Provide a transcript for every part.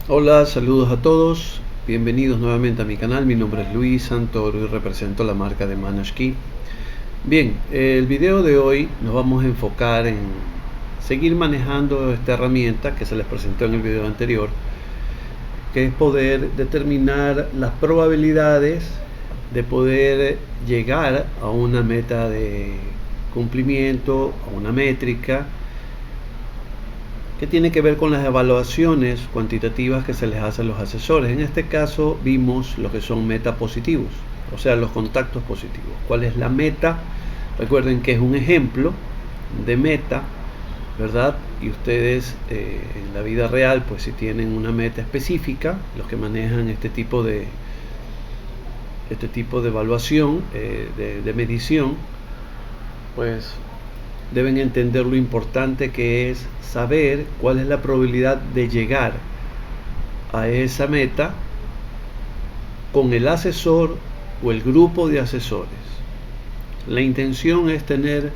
Hola, saludos a todos, bienvenidos nuevamente a mi canal. Mi nombre es Luis Santoro y represento la marca de ManageKey. Bien, el video de hoy nos vamos a enfocar en seguir manejando esta herramienta que se les presentó en el video anterior, que es poder determinar las probabilidades de poder llegar a una meta de cumplimiento, a una métrica que tiene que ver con las evaluaciones cuantitativas que se les hace a los asesores. En este caso vimos lo que son metapositivos, o sea, los contactos positivos. ¿Cuál es la meta? Recuerden que es un ejemplo de meta, ¿verdad? Y ustedes en la vida real, pues si tienen una meta específica, los que manejan este tipo de evaluación, de medición, pues deben entender lo importante que es saber cuál es la probabilidad de llegar a esa meta con el asesor o el grupo de asesores. La intención es tener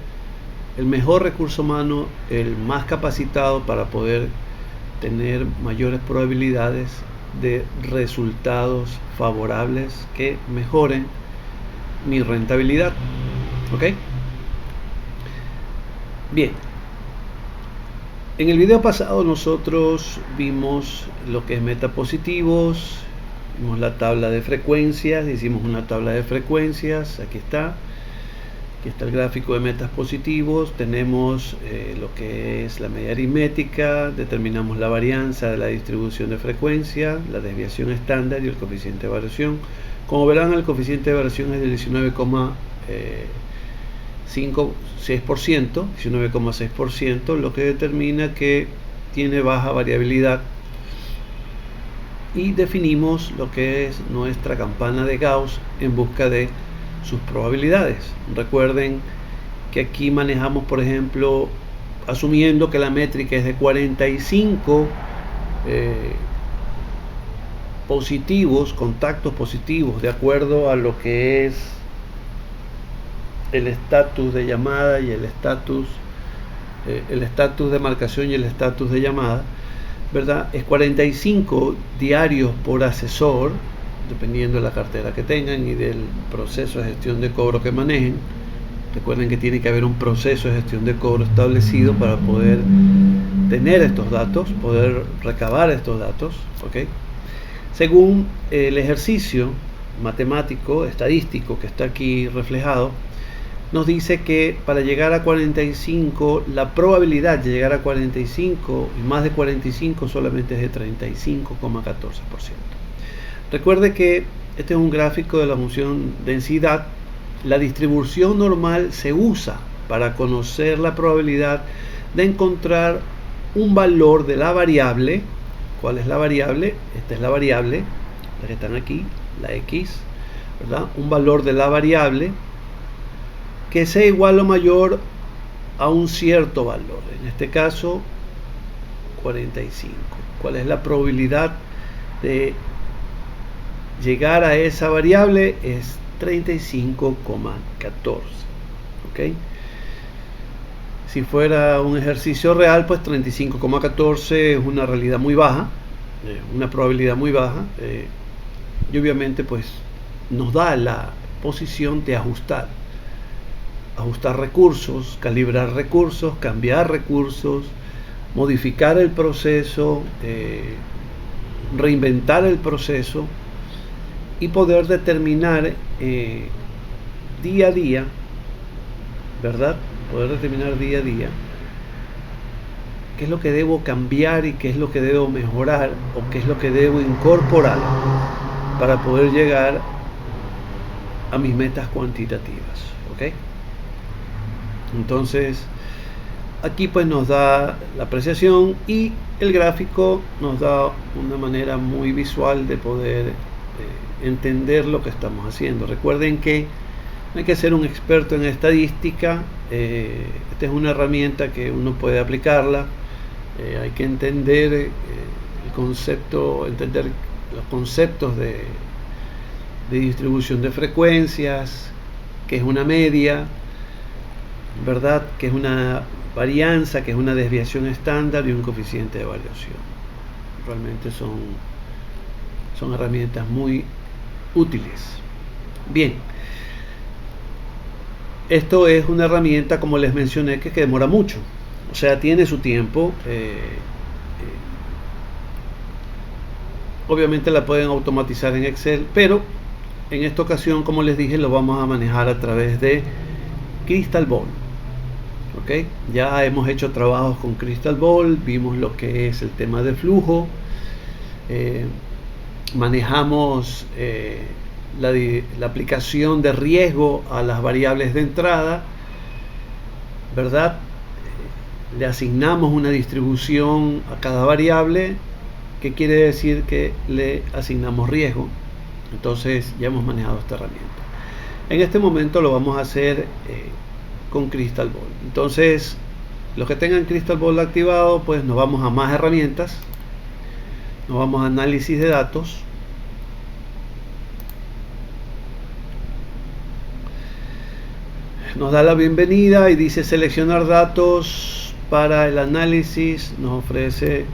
el mejor recurso humano, el más capacitado para poder tener mayores probabilidades de resultados favorables que mejoren mi rentabilidad. ¿Ok? Bien, en el video pasado nosotros vimos lo que es metapositivos, vimos la tabla de frecuencias, hicimos una tabla de frecuencias, aquí está el gráfico de metas positivos, tenemos lo que es la media aritmética, determinamos la varianza de la distribución de frecuencia, la desviación estándar y el coeficiente de variación. Como verán, el coeficiente de variación es del 19,6%, lo que determina que tiene baja variabilidad, y definimos lo que es nuestra campana de Gauss en busca de sus probabilidades. Recuerden que aquí manejamos, por ejemplo, asumiendo que la métrica es de 45 positivos, contactos positivos, de acuerdo a lo que es el estatus de llamada y el estatus de marcación y el estatus de llamada, ¿verdad? Es 45 diarios por asesor, dependiendo de la cartera que tengan y del proceso de gestión de cobro que manejen. Recuerden que tiene que haber un proceso de gestión de cobro establecido para poder tener estos datos, poder recabar estos datos, ¿ok? Según el ejercicio matemático, estadístico que está aquí reflejado, nos dice que para llegar a 45, la probabilidad de llegar a 45 y más de 45 solamente es de 35,14%. Recuerde que este es un gráfico de la función densidad. La distribución normal se usa para conocer la probabilidad de encontrar un valor de la variable. ¿Cuál es la variable? Esta es la variable, la que están aquí, la X, ¿verdad? Un valor de la variable que sea igual o mayor a un cierto valor, en este caso 45. ¿Cuál es la probabilidad de llegar a esa variable? Es 35,14. ¿ok? Si fuera un ejercicio real, pues 35,14 es una realidad muy baja, una probabilidad muy baja, y obviamente pues nos da la posición de ajustar recursos, calibrar recursos, cambiar recursos, modificar el proceso, reinventar el proceso y poder determinar día a día, ¿verdad? Poder determinar día a día qué es lo que debo cambiar y qué es lo que debo mejorar o qué es lo que debo incorporar para poder llegar a mis metas cuantitativas, ¿ok? Entonces aquí pues nos da la apreciación y el gráfico nos da una manera muy visual de poder entender lo que estamos haciendo. Recuerden que no hay que ser un experto en estadística, esta es una herramienta que uno puede aplicarla, hay que entender el concepto, entender los conceptos de distribución de frecuencias, que es una media, ¿verdad? Que es una varianza, que es una desviación estándar y un coeficiente de variación. realmente son herramientas muy útiles. Bien, esto es una herramienta, como les mencioné, que demora mucho, o sea, tiene su tiempo. Obviamente la pueden automatizar en Excel, pero en esta ocasión, como les dije, lo vamos a manejar a través de Crystal Ball. ¿Ok? Ya hemos hecho trabajos con Crystal Ball, vimos lo que es el tema de flujo, manejamos la aplicación de riesgo a las variables de entrada, ¿verdad? Le asignamos una distribución a cada variable, que quiere decir que le asignamos riesgo. Entonces ya hemos manejado esta herramienta. En este momento lo vamos a hacer con Crystal Ball. Entonces, los que tengan Crystal Ball activado, pues nos vamos a más herramientas, nos vamos a análisis de datos, nos da la bienvenida y dice seleccionar datos para el análisis, nos ofrece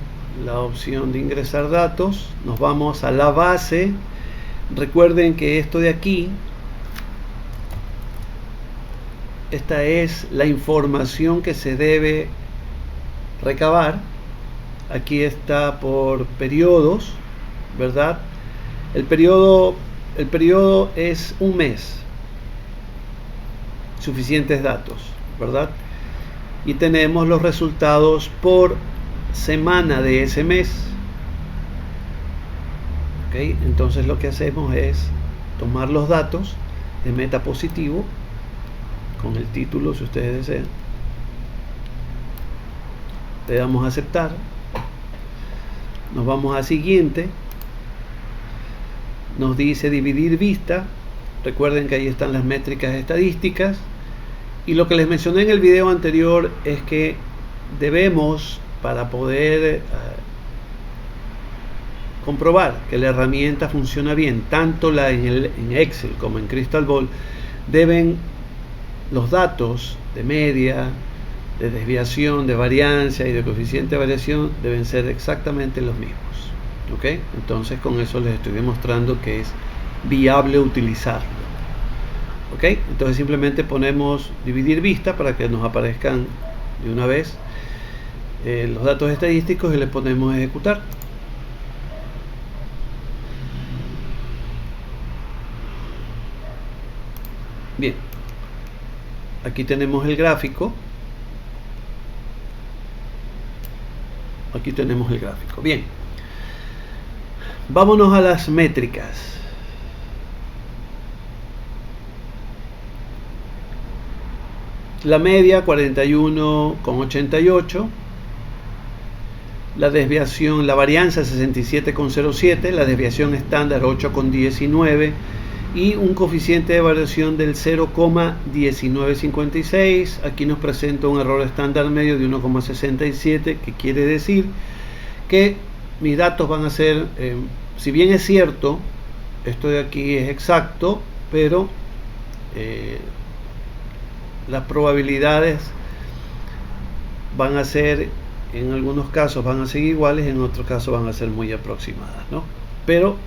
la opción de ingresar datos. Nos vamos a la base. Recuerden que esto de aquí, esta es la información que se debe recabar. Aquí está por periodos, ¿verdad? El periodo es un mes. Suficientes datos, ¿verdad? Y tenemos los resultados por semana de ese mes. ¿Ok? Entonces lo que hacemos es tomar los datos de meta positivo con el título, si ustedes desean. Le damos a aceptar. Nos vamos a siguiente. Nos dice dividir vista. Recuerden que ahí están las métricas estadísticas. Y lo que les mencioné en el video anterior es que debemos, para poder comprobar que la herramienta funciona bien, tanto en Excel como en Crystal Ball, deben los datos de media, de desviación, de variancia y de coeficiente de variación deben ser exactamente los mismos. ¿Ok? Entonces con eso les estoy demostrando que es viable utilizarlo. ¿Ok? Entonces simplemente ponemos dividir vista para que nos aparezcan de una vez los datos estadísticos y le ponemos ejecutar. Bien, aquí tenemos el gráfico. Aquí tenemos el gráfico. Bien, vámonos a las métricas. La media 41,88, la desviación, la varianza 67,07, la desviación estándar 8,19 y un coeficiente de variación del 0,1956. Aquí nos presenta un error estándar medio de 1,67, que quiere decir que mis datos van a ser, si bien es cierto, esto de aquí es exacto, pero las probabilidades van a ser, en algunos casos van a ser iguales, en otros casos van a ser muy aproximadas, ¿no? Pero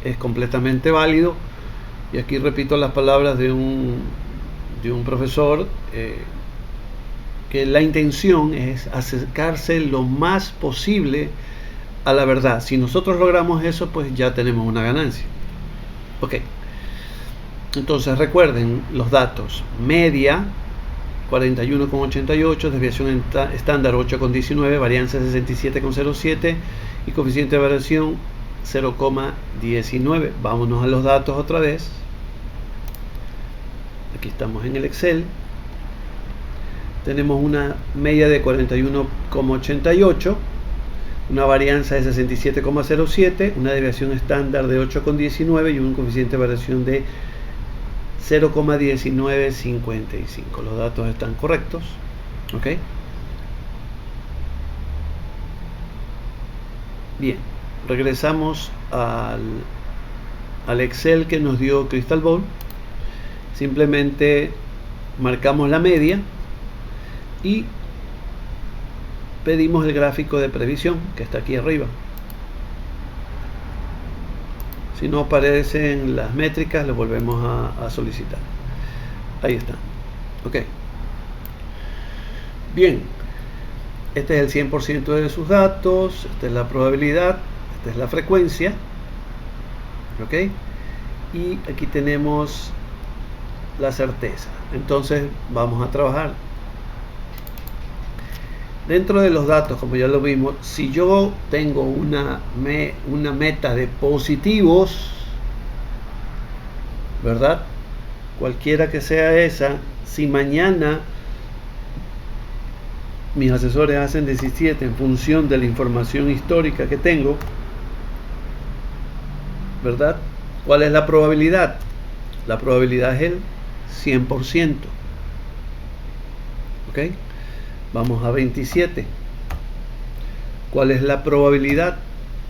es completamente válido. Y aquí repito las palabras de un profesor, que la intención es acercarse lo más posible a la verdad. Si nosotros logramos eso, pues ya tenemos una ganancia. Ok. Entonces recuerden los datos: media 41,88, desviación estándar 8,19, varianza 67,07 y coeficiente de variación 0,19. Vámonos a los datos otra vez. Aquí estamos en el Excel. Tenemos una media de 41,88, una varianza de 67,07, una desviación estándar de 8,19 y un coeficiente de variación de 0,1955. Los datos están correctos. ¿Ok? Bien, regresamos al Excel que nos dio Crystal Ball. Simplemente marcamos la media y pedimos el gráfico de previsión que está aquí arriba. Si no aparecen las métricas, lo volvemos a solicitar. Ahí está. Ok. Bien. Este es el 100% de sus datos. Esta es la probabilidad. Esta es la frecuencia. Ok. Y aquí tenemos la certeza. Entonces vamos a trabajar. Dentro de los datos, como ya lo vimos, si yo tengo una meta de positivos, ¿verdad? Cualquiera que sea esa, si mañana mis asesores hacen 17 en función de la información histórica que tengo, ¿verdad? ¿Cuál es la probabilidad? La probabilidad es el 100%. ¿Ok? Vamos a 27. ¿Cuál es la probabilidad?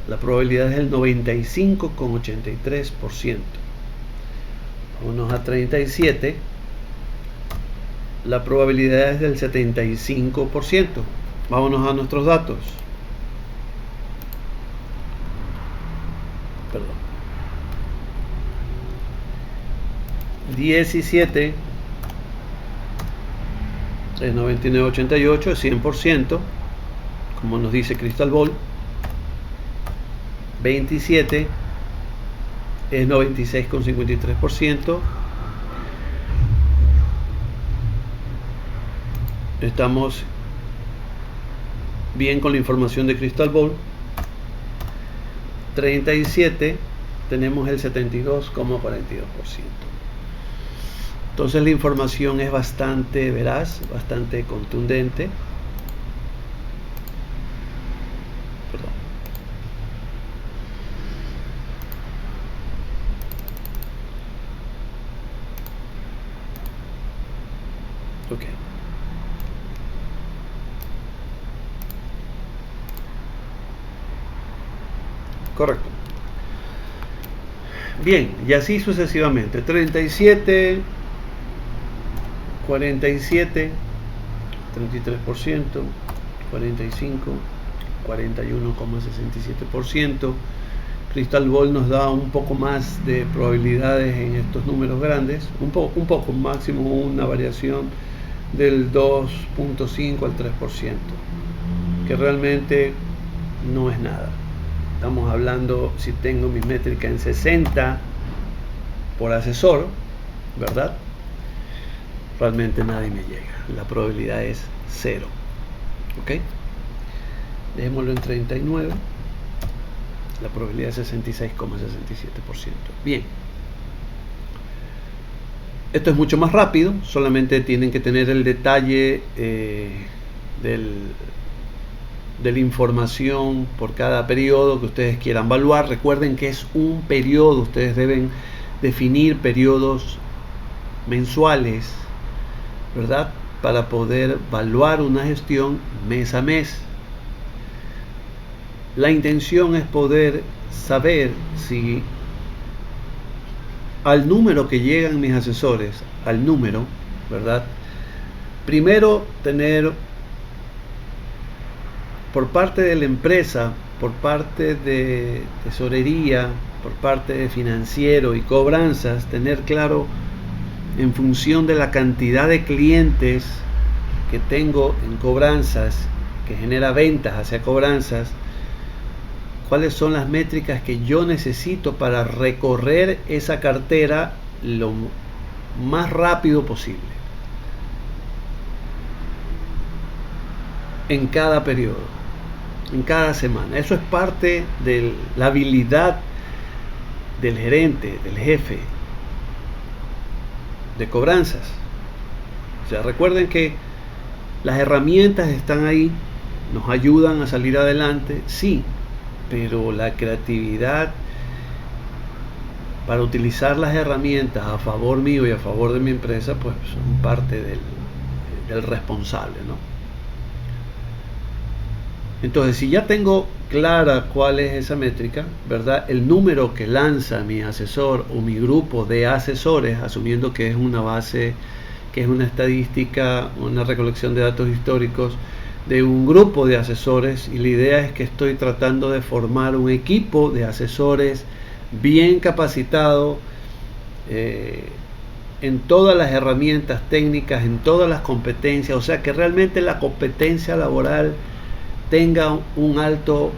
La probabilidad es el 95,83%. Vámonos a 37. La probabilidad es del 75%. Vámonos a nuestros datos. Perdón. 17 es 99,88, es 100%, como nos dice Crystal Ball. 27 es 96,53%. Estamos bien con la información de Crystal Ball. 37 tenemos el 72,42%. Entonces la información es bastante veraz, bastante contundente. Perdón. Ok. Correcto. Bien, y así sucesivamente. 37, 47, 33%, 45, 41,67%. Crystal Ball nos da un poco más de probabilidades en estos números grandes, un poco, máximo una variación del 2,5 al 3%, que realmente no es nada. Estamos hablando, si tengo mi métrica en 60 por asesor, ¿verdad? Realmente nadie me llega. La probabilidad es 0. ¿Ok? Dejémoslo en 39. La probabilidad es 66,67%. Bien. Esto es mucho más rápido. Solamente tienen que tener el detalle de la información por cada periodo que ustedes quieran evaluar. Recuerden que es un periodo. Ustedes deben definir periodos mensuales, ¿verdad? Para poder evaluar una gestión mes a mes. La intención es poder saber si al número que llegan mis asesores, al número, ¿verdad? Primero tener por parte de la empresa, por parte de tesorería, por parte de financiero y cobranzas, tener claro en función de la cantidad de clientes que tengo en cobranzas, que genera ventas hacia cobranzas, cuáles son las métricas que yo necesito para recorrer esa cartera lo más rápido posible en cada periodo, en cada semana. Eso es parte de la habilidad del gerente, del jefe de cobranzas. O sea, recuerden que las herramientas están ahí, nos ayudan a salir adelante, sí, pero la creatividad para utilizar las herramientas a favor mío y a favor de mi empresa, pues son parte del responsable, ¿no? Entonces, si ya tengo clara cuál es esa métrica, ¿verdad? El número que lanza mi asesor o mi grupo de asesores, asumiendo que es una base, que es una estadística, una recolección de datos históricos de un grupo de asesores, y la idea es que estoy tratando de formar un equipo de asesores bien capacitado en todas las herramientas técnicas, en todas las competencias, o sea que realmente la competencia laboral tenga un alto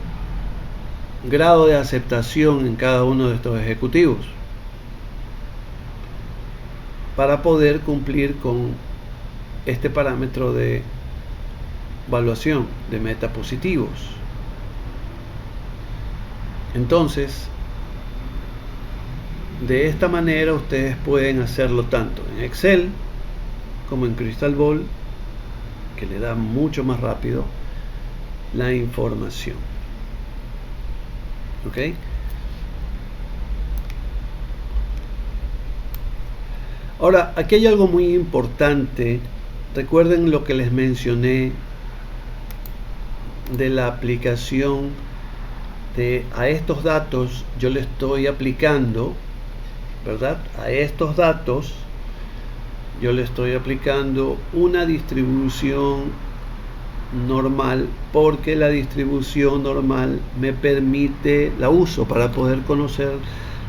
grado de aceptación en cada uno de estos ejecutivos para poder cumplir con este parámetro de evaluación de metapositivos. Entonces, de esta manera ustedes pueden hacerlo tanto en Excel como en Crystal Ball, que le da mucho más rápido la información. ¿Ok? Ahora, aquí hay algo muy importante. Recuerden lo que les mencioné de la aplicación a estos datos. Yo le estoy aplicando, ¿verdad? A estos datos yo le estoy aplicando una distribución normal, porque la distribución normal me permite, la uso para poder conocer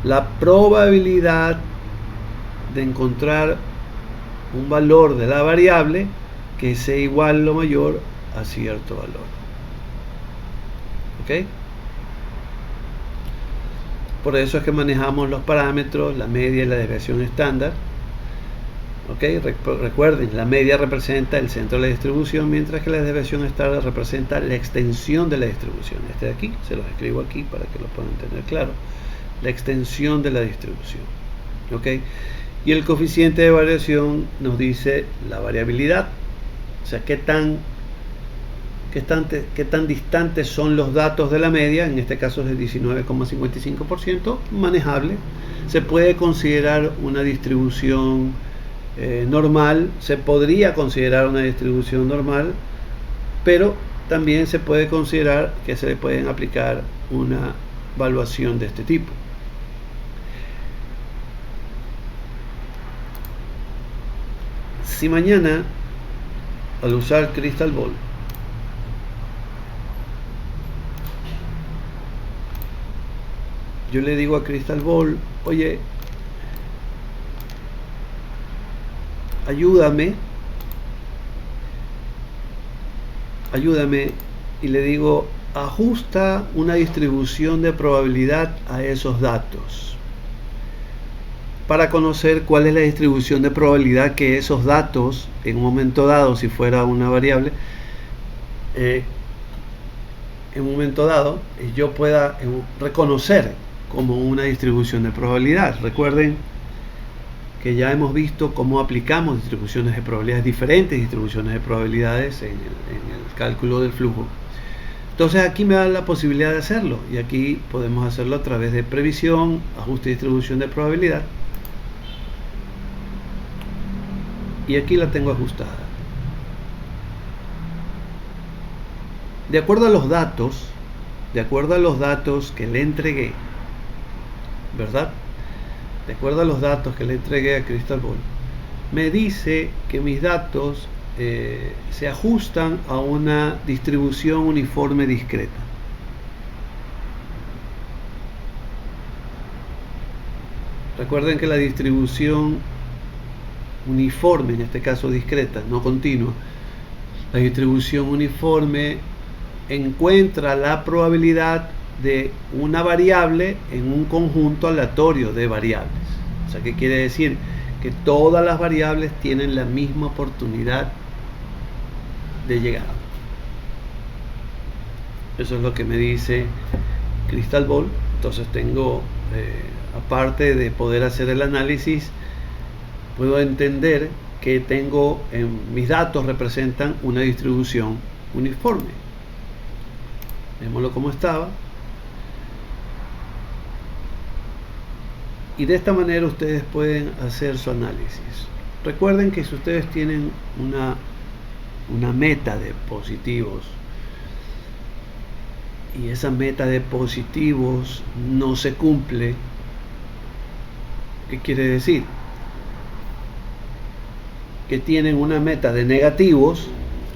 la probabilidad de encontrar un valor de la variable que sea igual o mayor a cierto valor. ¿Ok? Por eso es que manejamos los parámetros, la media y la desviación estándar. ¿Ok? Recuerden, la media representa el centro de la distribución, mientras que la desviación estándar representa la extensión de la distribución. Este de aquí, se los escribo aquí para que lo puedan tener claro. La extensión de la distribución. ¿Ok? Y el coeficiente de variación nos dice la variabilidad, o sea, qué tan distantes son los datos de la media. En este caso es de 19,55%, manejable. Se puede considerar una distribución normal, se podría considerar una distribución normal, pero también se puede considerar que se le pueden aplicar una evaluación de este tipo. Si mañana, al usar Crystal Ball, yo le digo a Crystal Ball, oye, ayúdame, y le digo, ajusta una distribución de probabilidad a esos datos, para conocer cuál es la distribución de probabilidad que esos datos, en un momento dado, si fuera una variable, en un momento dado, yo pueda reconocer como una distribución de probabilidad. Recuerden que ya hemos visto cómo aplicamos distribuciones de probabilidades, diferentes distribuciones de probabilidades en el cálculo del flujo. Entonces aquí me da la posibilidad de hacerlo, y aquí podemos hacerlo a través de previsión, ajuste de distribución de probabilidad, y aquí la tengo ajustada. De acuerdo a los datos que le entregué, ¿verdad? De acuerdo a los datos que le entregué a Crystal Ball, me dice que mis datos se ajustan a una distribución uniforme discreta. Recuerden que la distribución uniforme, en este caso discreta, no continua, la distribución uniforme encuentra la probabilidad de una variable en un conjunto aleatorio de variables. O sea, ¿qué quiere decir? Que todas las variables tienen la misma oportunidad de llegar. Eso es lo que me dice Crystal Ball. Entonces tengo, aparte de poder hacer el análisis, puedo entender que tengo, mis datos representan una distribución uniforme. Vémoslo como estaba. Y de esta manera ustedes pueden hacer su análisis. Recuerden que si ustedes tienen una meta de positivos, y esa meta de positivos no se cumple, ¿qué quiere decir? Que tienen una meta de negativos,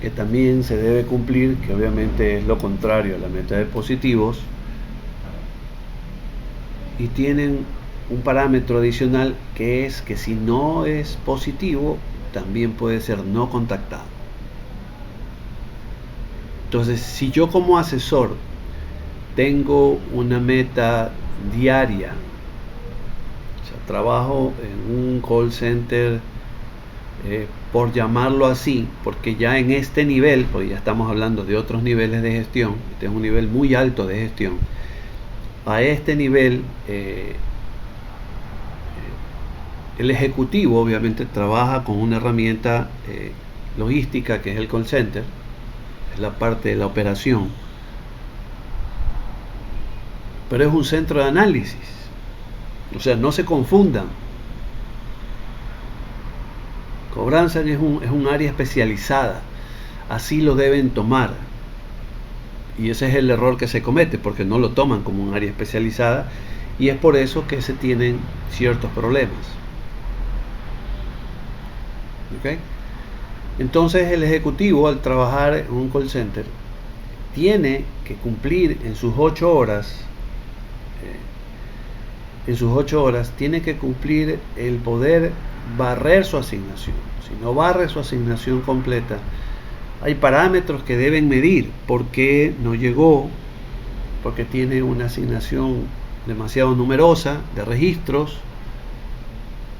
que también se debe cumplir, que obviamente es lo contrario a la meta de positivos. y tienen un parámetro adicional, que es que si no es positivo, también puede ser no contactado. Entonces, si yo como asesor tengo una meta diaria, o sea, trabajo en un call center, por llamarlo así, porque ya en este nivel, porque ya estamos hablando de otros niveles de gestión, este es un nivel muy alto de gestión, a este nivel, el ejecutivo obviamente trabaja con una herramienta logística, que es el call center, es la parte de la operación, pero es un centro de análisis. O sea, no se confundan. Cobranza es un área especializada, así lo deben tomar, y ese es el error que se comete, porque no lo toman como un área especializada, y es por eso que se tienen ciertos problemas. ¿Okay? Entonces el ejecutivo, al trabajar en un call center, tiene que cumplir en sus 8 horas, tiene que cumplir el poder barrer su asignación. Si no barre su asignación completa, hay parámetros que deben medir. ¿Por qué no llegó? Porque tiene una asignación demasiado numerosa de registros,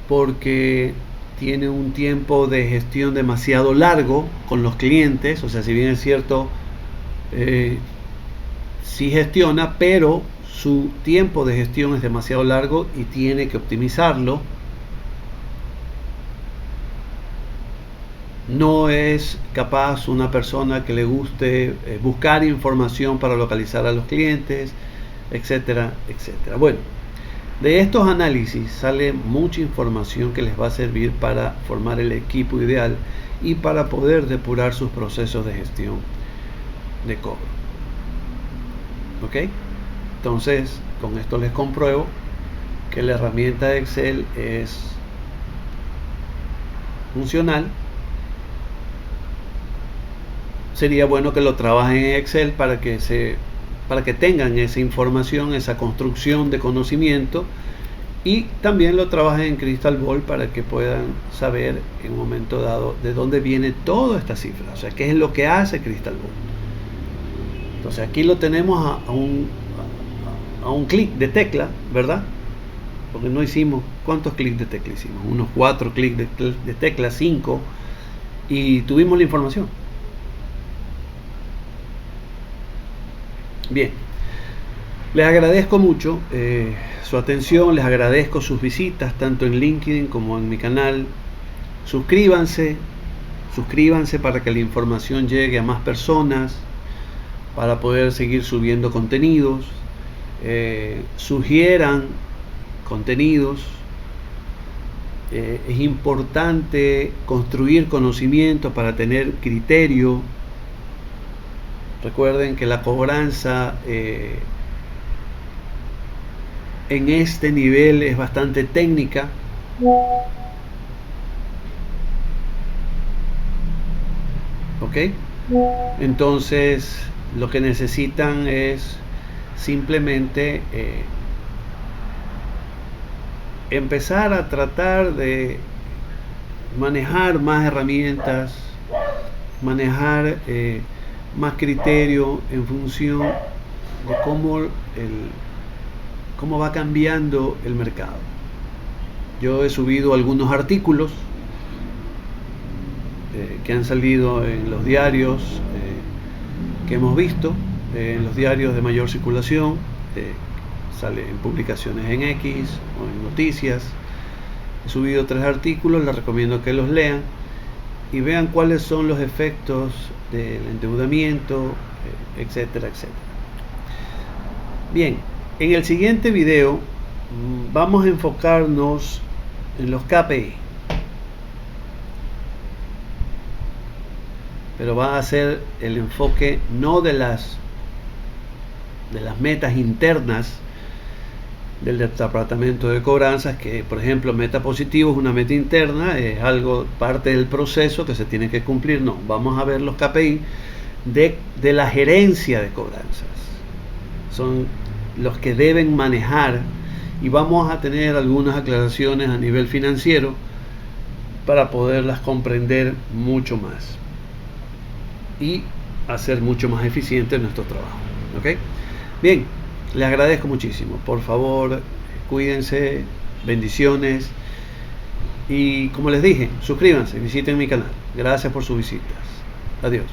porque tiene un tiempo de gestión demasiado largo con los clientes. O sea, si bien es cierto, sí gestiona, pero su tiempo de gestión es demasiado largo y tiene que optimizarlo. No es capaz una persona que le guste buscar información para localizar a los clientes, etcétera, etcétera. Bueno, de estos análisis sale mucha información que les va a servir para formar el equipo ideal y para poder depurar sus procesos de gestión de cobro. ¿Ok? Entonces, con esto les compruebo que la herramienta de Excel es funcional. Sería bueno que lo trabajen en Excel para que tengan esa información, esa construcción de conocimiento, y también lo trabajen en Crystal Ball para que puedan saber en un momento dado de dónde viene toda esta cifra, o sea, qué es lo que hace Crystal Ball. Entonces aquí lo tenemos a un clic de tecla, ¿verdad? Porque no hicimos, ¿cuántos clics de tecla hicimos? Unos 4 clics de tecla, 5, y tuvimos la información. Bien, les agradezco mucho su atención, les agradezco sus visitas tanto en LinkedIn como en mi canal. Suscríbanse para que la información llegue a más personas, para poder seguir subiendo contenidos. Sugieran contenidos. Es importante construir conocimiento para tener criterio. Recuerden que la cobranza en este nivel es bastante técnica. ¿Ok? Entonces, lo que necesitan es simplemente empezar a tratar de manejar más herramientas, manejar más criterio en función de cómo va cambiando el mercado. Yo he subido algunos artículos que han salido en los diarios que hemos visto, en los diarios de mayor circulación, sale en publicaciones en X o en noticias. He subido 3 artículos, les recomiendo que los lean y vean cuáles son los efectos del endeudamiento, etcétera, etcétera. Bien, en el siguiente video vamos a enfocarnos en los KPI, pero va a ser el enfoque no de las metas internas del departamento de cobranzas, que por ejemplo meta positivo es una meta interna, es algo parte del proceso que se tiene que cumplir. No, vamos a ver los KPI de la gerencia de cobranzas. Son los que deben manejar y vamos a tener algunas aclaraciones a nivel financiero para poderlas comprender mucho más y hacer mucho más eficiente nuestro trabajo. ¿Ok? Bien, les agradezco muchísimo. Por favor, cuídense, bendiciones. Y como les dije, suscríbanse, visiten mi canal. Gracias por sus visitas. Adiós.